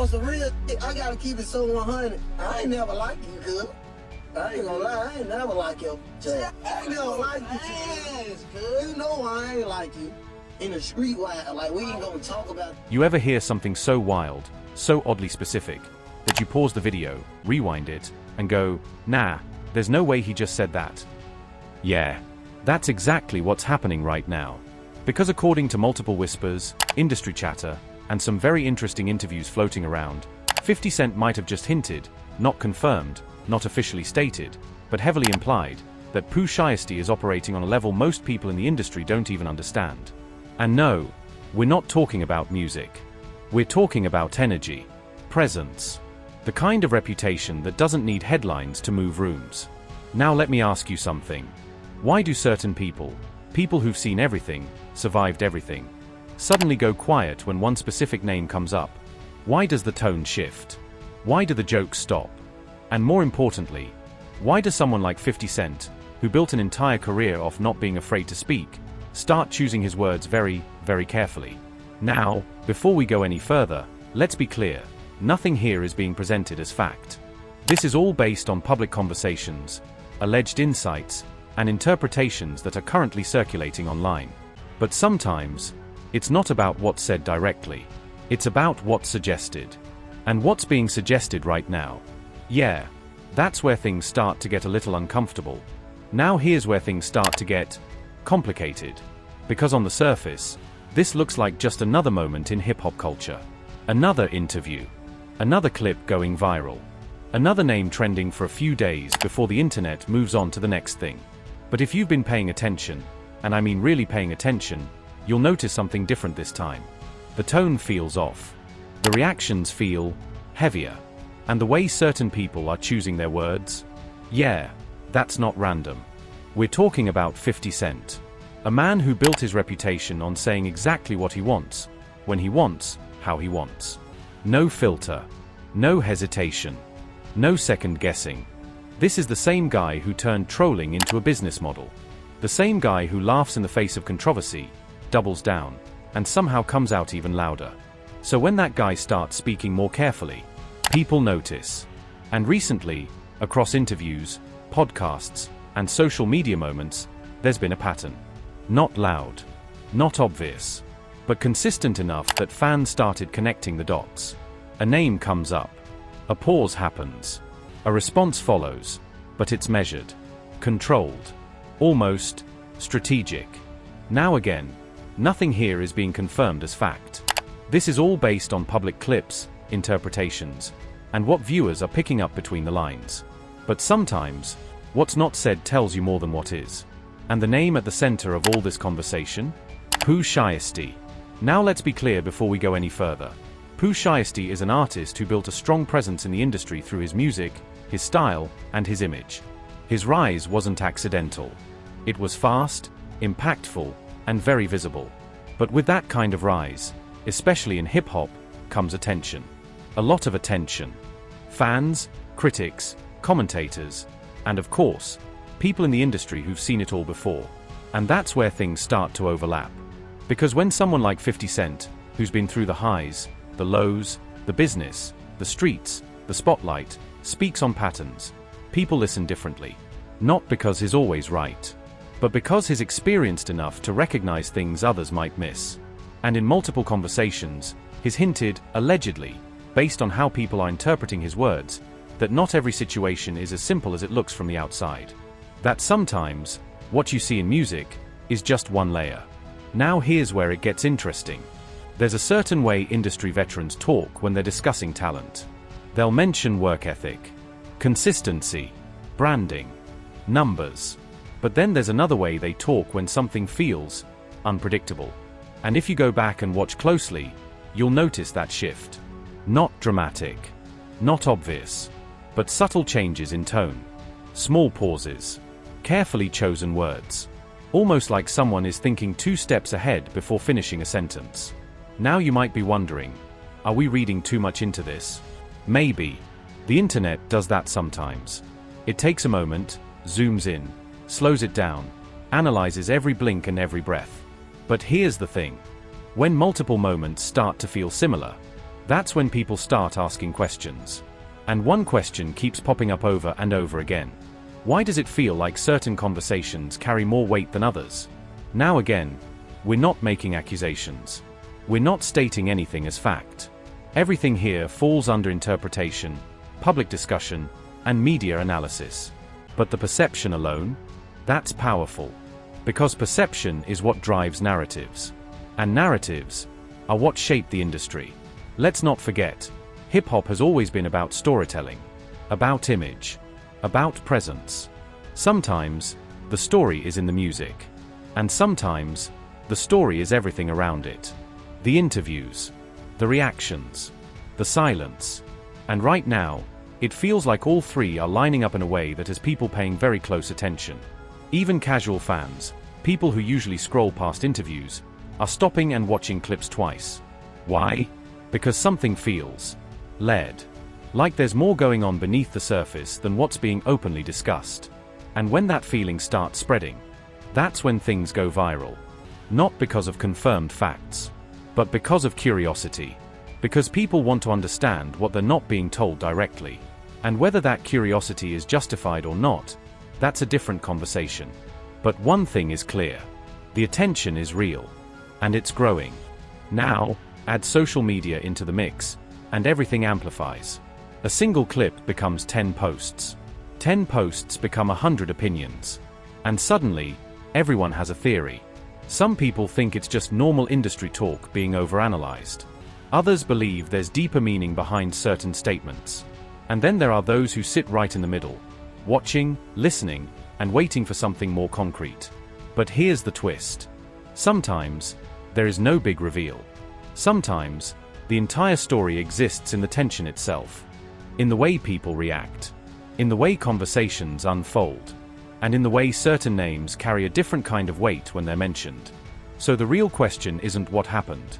On some real shit, I gotta keep it so 100. I ain't never liked you, cuz. I ain't gonna lie, I ain't never like your child. I ain't never like you, cuz. You know I ain't like you. In the street, like we ain't gonna talk about. You ever hear something so wild, so oddly specific, that you pause the video, rewind it, and go, nah, there's no way he just said that? Yeah, that's exactly what's happening right now. Because according to multiple whispers, industry chatter, and some very interesting interviews floating around, 50 Cent might have just hinted, not confirmed, not officially stated, but heavily implied, that Pooh Shiesty is operating on a level most people in the industry don't even understand. And no, we're not talking about music. We're talking about energy, presence, the kind of reputation that doesn't need headlines to move rooms. Now let me ask you something. Why do certain people who've seen everything, survived everything, suddenly go quiet when one specific name comes up? Why does the tone shift? Why do the jokes stop? And more importantly, why does someone like 50 Cent, who built an entire career off not being afraid to speak, start choosing his words very, very carefully? Now, before we go any further, let's be clear, nothing here is being presented as fact. This is all based on public conversations, alleged insights, and interpretations that are currently circulating online. But sometimes, it's not about what's said directly. It's about what's suggested. And what's being suggested right now? Yeah, that's where things start to get a little uncomfortable. Now here's where things start to get complicated. Because on the surface, this looks like just another moment in hip-hop culture. Another interview. Another clip going viral. Another name trending for a few days before the internet moves on to the next thing. But if you've been paying attention, and I mean really paying attention, you'll notice something different this time. The tone feels off. The reactions feel heavier. And the way certain people are choosing their words? Yeah, that's not random. We're talking about 50 Cent. A man who built his reputation on saying exactly what he wants, when he wants, how he wants. No filter. No hesitation. No second guessing. This is the same guy who turned trolling into a business model. The same guy who laughs in the face of controversy, doubles down, and somehow comes out even louder. So when that guy starts speaking more carefully, people notice. And recently, across interviews, podcasts, and social media moments, there's been a pattern. Not loud, not obvious, but consistent enough that fans started connecting the dots. A name comes up. A pause happens. A response follows, but it's measured, controlled, almost strategic. Now again, nothing here is being confirmed as fact. This is all based on public clips, interpretations, and what viewers are picking up between the lines. But sometimes, what's not said tells you more than what is. And the name at the center of all this conversation? Pooh Shiesty. Now let's be clear before we go any further. Pooh Shiesty is an artist who built a strong presence in the industry through his music, his style, and his image. His rise wasn't accidental. It was fast, impactful, and very visible. But with that kind of rise, especially in hip-hop, comes attention. A lot of attention. Fans, critics, commentators, and of course, people in the industry who've seen it all before. And that's where things start to overlap. Because when someone like 50 Cent, who's been through the highs, the lows, the business, the streets, the spotlight, speaks on patterns, people listen differently. Not because he's always right, but because he's experienced enough to recognize things others might miss. And in multiple conversations, he's hinted, allegedly, based on how people are interpreting his words, that not every situation is as simple as it looks from the outside. That sometimes, what you see in music, is just one layer. Now here's where it gets interesting. There's a certain way industry veterans talk when they're discussing talent. They'll mention work ethic, consistency, branding, numbers. But then there's another way they talk when something feels unpredictable. And if you go back and watch closely, you'll notice that shift. Not dramatic, not obvious, but subtle changes in tone. Small pauses, carefully chosen words. Almost like someone is thinking 2 steps ahead before finishing a sentence. Now you might be wondering, are we reading too much into this? Maybe. The internet does that sometimes. It takes a moment, zooms in, slows it down, analyzes every blink and every breath. But here's the thing. When multiple moments start to feel similar, That's when people start asking questions. And one question keeps popping up over and over again. Why does it feel like certain conversations carry more weight than others? Now again, we're not making accusations. We're not stating anything as fact. Everything here falls under interpretation, public discussion, and media analysis. But the perception alone? That's powerful. Because perception is what drives narratives. And narratives are what shape the industry. Let's not forget, hip-hop has always been about storytelling, about image, about presence. Sometimes, the story is in the music. And sometimes, the story is everything around it. The interviews, the reactions, the silence. And right now, it feels like all three are lining up in a way that has people paying very close attention. Even casual fans, people who usually scroll past interviews, are stopping and watching clips twice. Why? Because something feels lead. Like there's more going on beneath the surface than what's being openly discussed. And when that feeling starts spreading, that's when things go viral. Not because of confirmed facts, but because of curiosity. Because people want to understand what they're not being told directly. And whether that curiosity is justified or not, that's a different conversation. But one thing is clear. The attention is real. And it's growing. Now, add social media into the mix, and everything amplifies. A single clip becomes 10 posts. 10 posts become 100 opinions. And suddenly, everyone has a theory. Some people think it's just normal industry talk being overanalyzed. Others believe there's deeper meaning behind certain statements. And then there are those who sit right in the middle, watching, listening, and waiting for something more concrete. But here's the twist. Sometimes, there is no big reveal. Sometimes, the entire story exists in the tension itself. In the way people react. In the way conversations unfold. And in the way certain names carry a different kind of weight when they're mentioned. So the real question isn't what happened.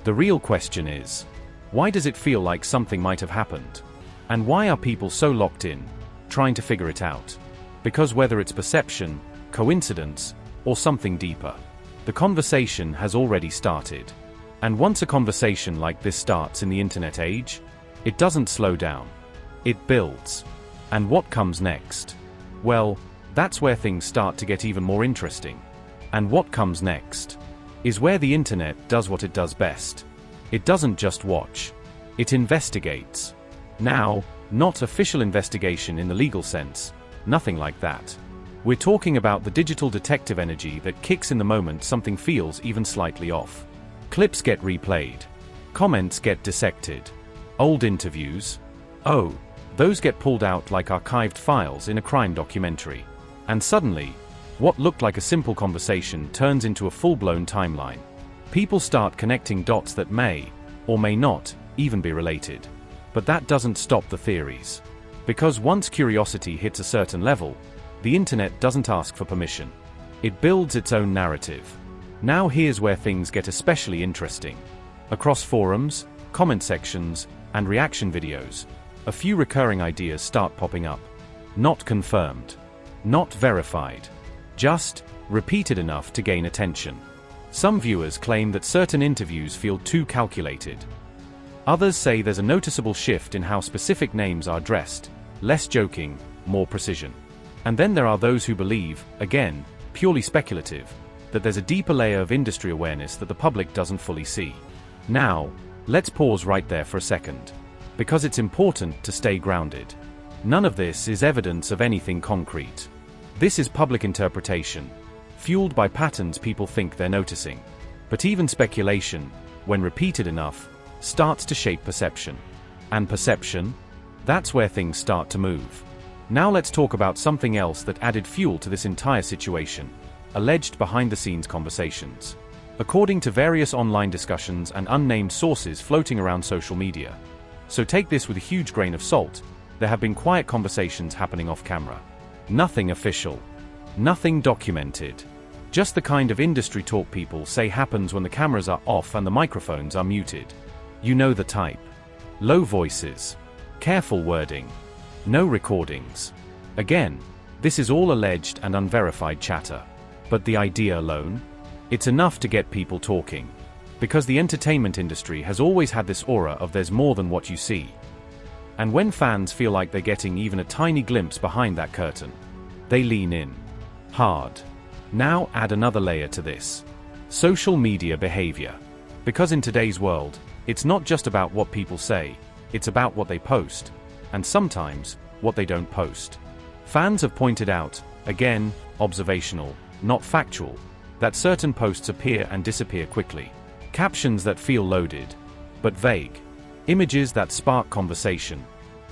The real question is, why does it feel like something might have happened? And why are people so locked in, trying to figure it out? Because whether it's perception, coincidence, or something deeper, the conversation has already started. And once a conversation like this starts in the internet age, it doesn't slow down. It builds. And what comes next? Well, that's where things start to get even more interesting. And what comes next is where the internet does what it does best. It doesn't just watch. It investigates. Now, not official investigation in the legal sense, nothing like that. We're talking about the digital detective energy that kicks in the moment something feels even slightly off. Clips get replayed. Comments get dissected. Old interviews? Oh, those get pulled out like archived files in a crime documentary. And suddenly, what looked like a simple conversation turns into a full-blown timeline. People start connecting dots that may, or may not, even be related. But that doesn't stop the theories. Because once curiosity hits a certain level, the internet doesn't ask for permission. It builds its own narrative. Now here's where things get especially interesting. Across forums, comment sections, and reaction videos, a few recurring ideas start popping up. Not confirmed. Not verified. Just repeated enough to gain attention. Some viewers claim that certain interviews feel too calculated. Others say there's a noticeable shift in how specific names are addressed, less joking, more precision. And then there are those who believe, again, purely speculative, that there's a deeper layer of industry awareness that the public doesn't fully see. Now, let's pause right there for a second. Because it's important to stay grounded. None of this is evidence of anything concrete. This is public interpretation, fueled by patterns people think they're noticing. But even speculation, when repeated enough, starts to shape perception. And perception? That's where things start to move. Now let's talk about something else that added fuel to this entire situation. Alleged behind-the-scenes conversations. According to various online discussions and unnamed sources floating around social media. So take this with a huge grain of salt, there have been quiet conversations happening off camera. Nothing official. Nothing documented. Just the kind of industry talk people say happens when the cameras are off and the microphones are muted. You know the type. Low voices. Careful wording. No recordings. Again, this is all alleged and unverified chatter. But the idea alone? It's enough to get people talking. Because the entertainment industry has always had this aura of there's more than what you see. And when fans feel like they're getting even a tiny glimpse behind that curtain, they lean in hard. Now add another layer to this. Social media behavior. Because in today's world, it's not just about what people say, it's about what they post, and sometimes, what they don't post. Fans have pointed out, again, observational, not factual, that certain posts appear and disappear quickly. Captions that feel loaded, but vague. Images that spark conversation,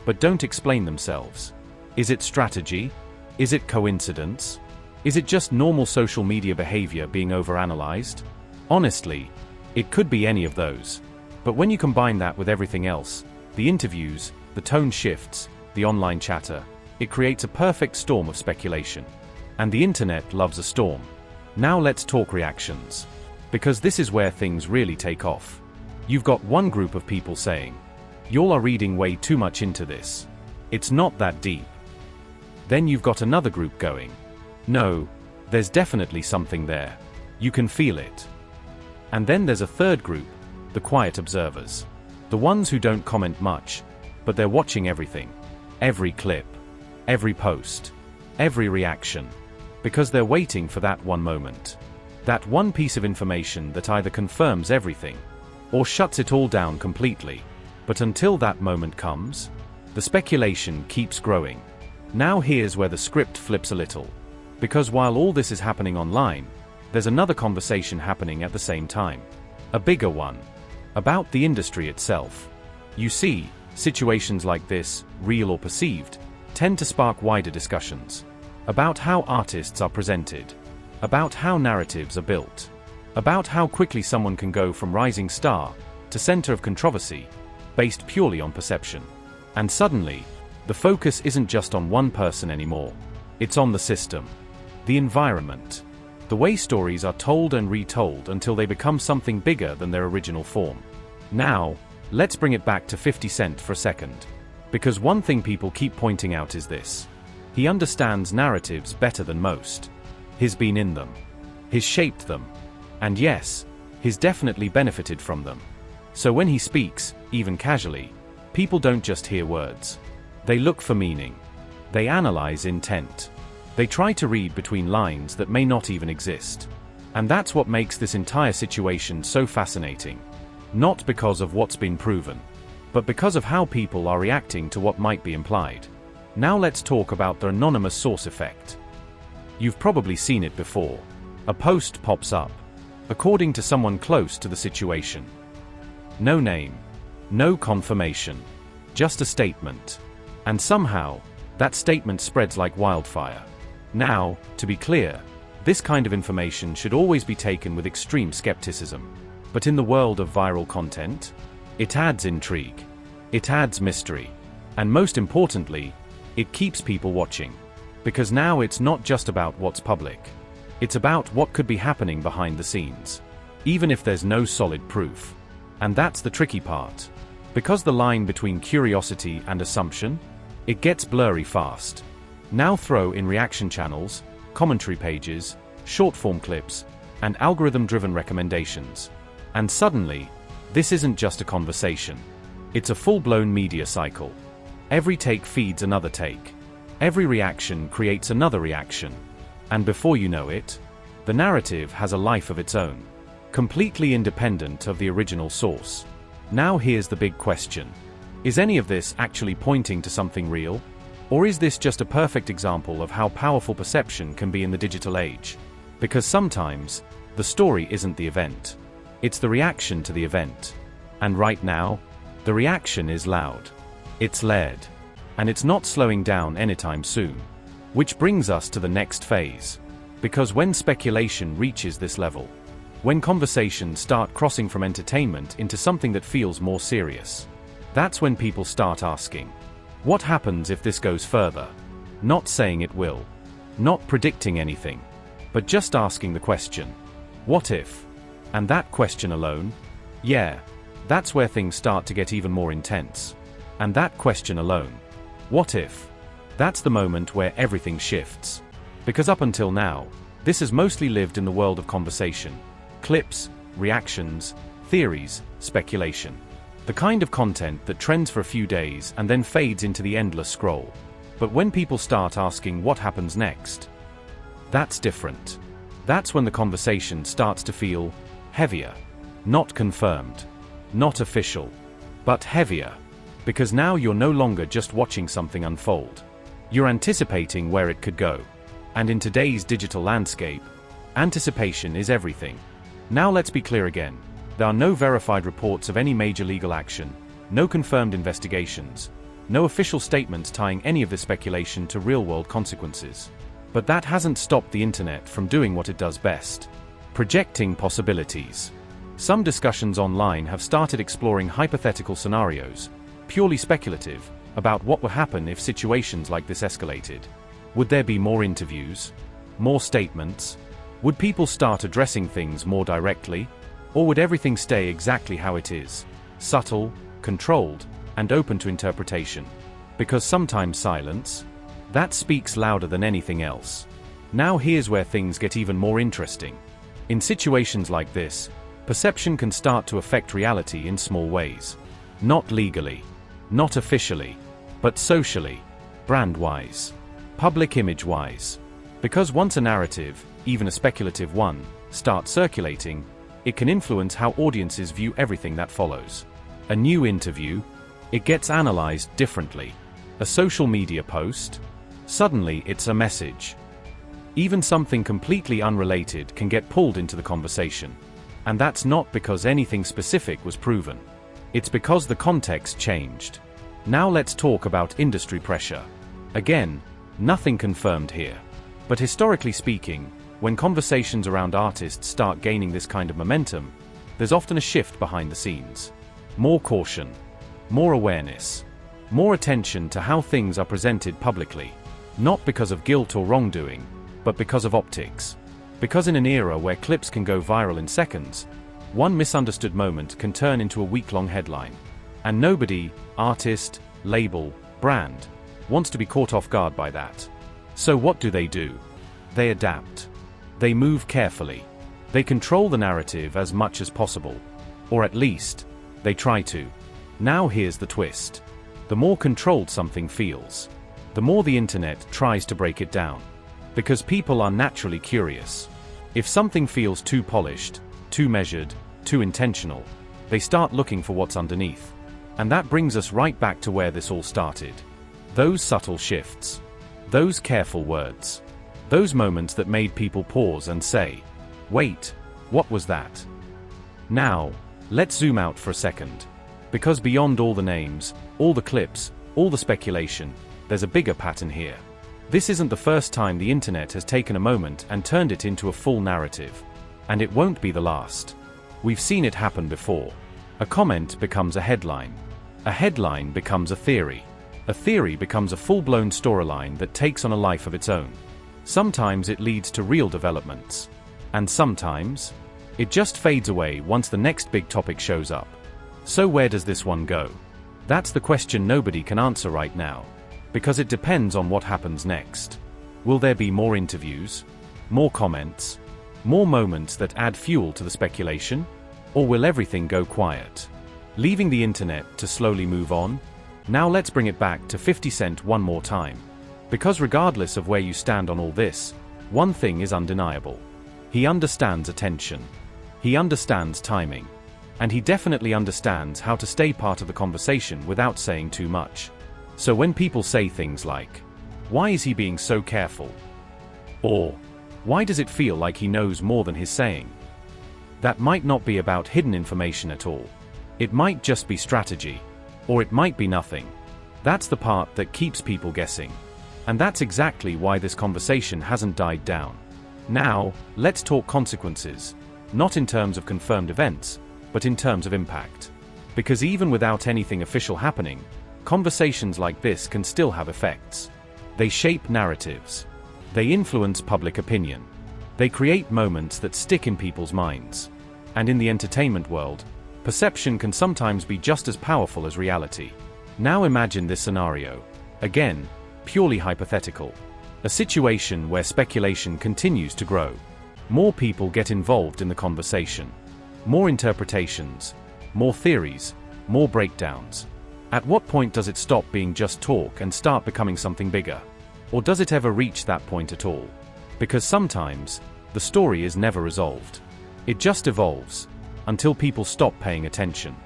but don't explain themselves. Is it strategy? Is it coincidence? Is it just normal social media behavior being overanalyzed? Honestly, it could be any of those. But when you combine that with everything else, the interviews, the tone shifts, the online chatter, it creates a perfect storm of speculation. And the internet loves a storm. Now let's talk reactions. Because this is where things really take off. You've got one group of people saying, "Y'all are reading way too much into this. It's not that deep." Then you've got another group going, "No, there's definitely something there. You can feel it." And then there's a third group, the quiet observers. The ones who don't comment much, but they're watching everything. Every clip, every post, every reaction. Because they're waiting for that one moment. That one piece of information that either confirms everything, or shuts it all down completely. But until that moment comes, the speculation keeps growing. Now here's where the script flips a little. Because while all this is happening online, there's another conversation happening at the same time. A bigger one. About the industry itself. You see, situations like this, real or perceived, tend to spark wider discussions. About how artists are presented. About how narratives are built. About how quickly someone can go from rising star to center of controversy, based purely on perception. And suddenly, the focus isn't just on one person anymore. It's on the system. The environment. The way stories are told and retold until they become something bigger than their original form. Now, let's bring it back to 50 Cent for a second. Because one thing people keep pointing out is this. He understands narratives better than most. He's been in them. He's shaped them. And yes, he's definitely benefited from them. So when he speaks, even casually, people don't just hear words. They look for meaning. They analyze intent. They try to read between lines that may not even exist. And that's what makes this entire situation so fascinating. Not because of what's been proven, but because of how people are reacting to what might be implied. Now let's talk about the anonymous source effect. You've probably seen it before. A post pops up, according to someone close to the situation. No name, no confirmation, just a statement. And somehow, that statement spreads like wildfire. Now, to be clear, this kind of information should always be taken with extreme skepticism. But in the world of viral content, it adds intrigue. It adds mystery. And most importantly, it keeps people watching. Because now it's not just about what's public. It's about what could be happening behind the scenes. Even if there's no solid proof. And that's the tricky part. Because the line between curiosity and assumption, it gets blurry fast. Now throw in reaction channels, commentary pages, short-form clips, and algorithm-driven recommendations. And suddenly, this isn't just a conversation. It's a full-blown media cycle. Every take feeds another take. Every reaction creates another reaction. And before you know it, the narrative has a life of its own, completely independent of the original source. Now here's the big question. Is any of this actually pointing to something real? Or is this just a perfect example of how powerful perception can be in the digital age? Because sometimes, the story isn't the event. It's the reaction to the event. And right now, the reaction is loud. It's layered. And it's not slowing down anytime soon. Which brings us to the next phase. Because when speculation reaches this level, when conversations start crossing from entertainment into something that feels more serious, that's when people start asking, what happens if this goes further? Not saying it will. Not predicting anything. But just asking the question, what if? And that question alone, yeah, that's where things start to get even more intense. And that question alone, what if? That's the moment where everything shifts. Because up until now, this has mostly lived in the world of conversation. Clips, reactions, theories, speculation. The kind of content that trends for a few days and then fades into the endless scroll. But when people start asking what happens next, that's different. That's when the conversation starts to feel heavier. Not confirmed, not official, but heavier. Because now you're no longer just watching something unfold. You're anticipating where it could go. And in today's digital landscape, anticipation is everything. Now let's be clear again. There are no verified reports of any major legal action, no confirmed investigations, no official statements tying any of this speculation to real-world consequences. But that hasn't stopped the internet from doing what it does best: projecting possibilities. Some discussions online have started exploring hypothetical scenarios, purely speculative, about what would happen if situations like this escalated. Would there be more interviews? More statements? Would people start addressing things more directly? Or would everything stay exactly how it is, subtle, controlled, and open to interpretation? Because sometimes silence, that speaks louder than anything else. Now here's where things get even more interesting. In situations like this, perception can start to affect reality in small ways. Not legally, not officially, but socially, brand-wise, public image-wise. Because once a narrative, even a speculative one, starts circulating, it can influence how audiences view everything that follows. A new interview, it gets analyzed differently. A social media post, suddenly it's a message. Even something completely unrelated can get pulled into the conversation. And that's not because anything specific was proven. It's because the context changed. Now let's talk about industry pressure. Again, nothing confirmed here. But historically speaking, when conversations around artists start gaining this kind of momentum, there's often a shift behind the scenes. More caution, more awareness, more attention to how things are presented publicly. Not because of guilt or wrongdoing, but because of optics. Because in an era where clips can go viral in seconds, one misunderstood moment can turn into a week-long headline. And nobody, artist, label, brand, wants to be caught off guard by that. So what do? They adapt. They move carefully. They control the narrative as much as possible. Or at least, they try to. Now here's the twist. The more controlled something feels, the more the internet tries to break it down. Because people are naturally curious. If something feels too polished, too measured, too intentional, they start looking for what's underneath. And that brings us right back to where this all started. Those subtle shifts. Those careful words. Those moments that made people pause and say, "Wait, what was that?" Now, let's zoom out for a second. Because beyond all the names, all the clips, all the speculation, there's a bigger pattern here. This isn't the first time the internet has taken a moment and turned it into a full narrative. And it won't be the last. We've seen it happen before. A comment becomes a headline. A headline becomes a theory. A theory becomes a full-blown storyline that takes on a life of its own. Sometimes it leads to real developments. And sometimes, it just fades away once the next big topic shows up. So where does this one go? That's the question nobody can answer right now. Because it depends on what happens next. Will there be more interviews? More comments? More moments that add fuel to the speculation? Or will everything go quiet, leaving the internet to slowly move on? Now let's bring it back to 50 Cent one more time. Because regardless of where you stand on all this, one thing is undeniable. He understands attention. He understands timing. And he definitely understands how to stay part of the conversation without saying too much. So when people say things like, "Why is he being so careful?" Or, "Why does it feel like he knows more than he's saying?" That might not be about hidden information at all. It might just be strategy. Or it might be nothing. That's the part that keeps people guessing. And that's exactly why this conversation hasn't died down. Now, let's talk consequences. Not in terms of confirmed events, but in terms of impact. Because even without anything official happening, conversations like this can still have effects. They shape narratives. They influence public opinion. They create moments that stick in people's minds. And in the entertainment world, perception can sometimes be just as powerful as reality. Now imagine this scenario. Again, purely hypothetical. A situation where speculation continues to grow. More people get involved in the conversation. More interpretations, more theories, more breakdowns. At what point does it stop being just talk and start becoming something bigger? Or does it ever reach that point at all? Because sometimes, the story is never resolved. It just evolves, until people stop paying attention.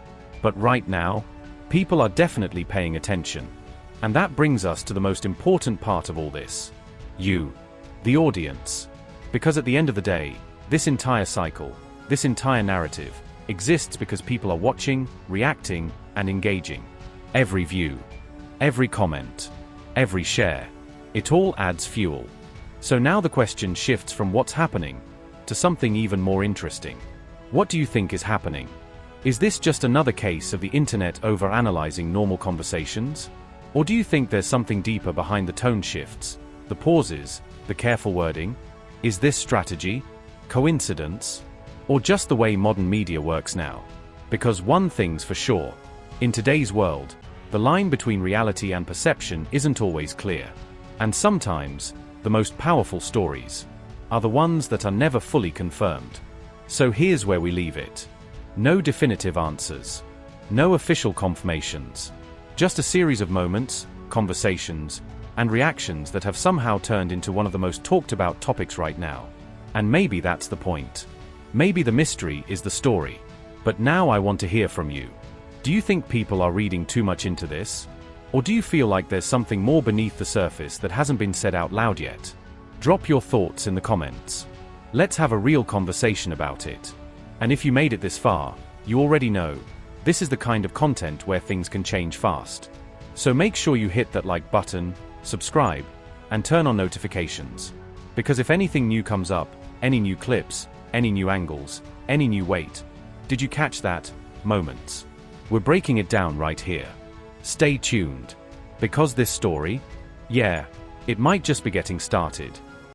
But right now, people are definitely paying attention. And that brings us to the most important part of all this. You, the audience. Because at the end of the day, this entire cycle, this entire narrative, exists because people are watching, reacting, and engaging. Every view, every comment, every share, it all adds fuel. So now the question shifts from what's happening to something even more interesting. What do you think is happening? Is this just another case of the internet overanalyzing normal conversations? Or do you think there's something deeper behind the tone shifts, the pauses, the careful wording? Is this strategy, coincidence, or just the way modern media works now? Because one thing's for sure, in today's world, the line between reality and perception isn't always clear. And sometimes, the most powerful stories are the ones that are never fully confirmed. So here's where we leave it. No definitive answers. No official confirmations. Just a series of moments, conversations, and reactions that have somehow turned into one of the most talked about topics right now. And maybe that's the point. Maybe the mystery is the story. But now I want to hear from you. Do you think people are reading too much into this? Or do you feel like there's something more beneath the surface that hasn't been said out loud yet? Drop your thoughts in the comments. Let's have a real conversation about it. And if you made it this far, you already know, this is the kind of content where things can change fast. So make sure you hit that like button, subscribe, and turn on notifications. Because if anything new comes up, any new clips, any new angles, any new weight, did you catch that? Moments. We're breaking it down right here. Stay tuned. Because this story, yeah, it might just be getting started.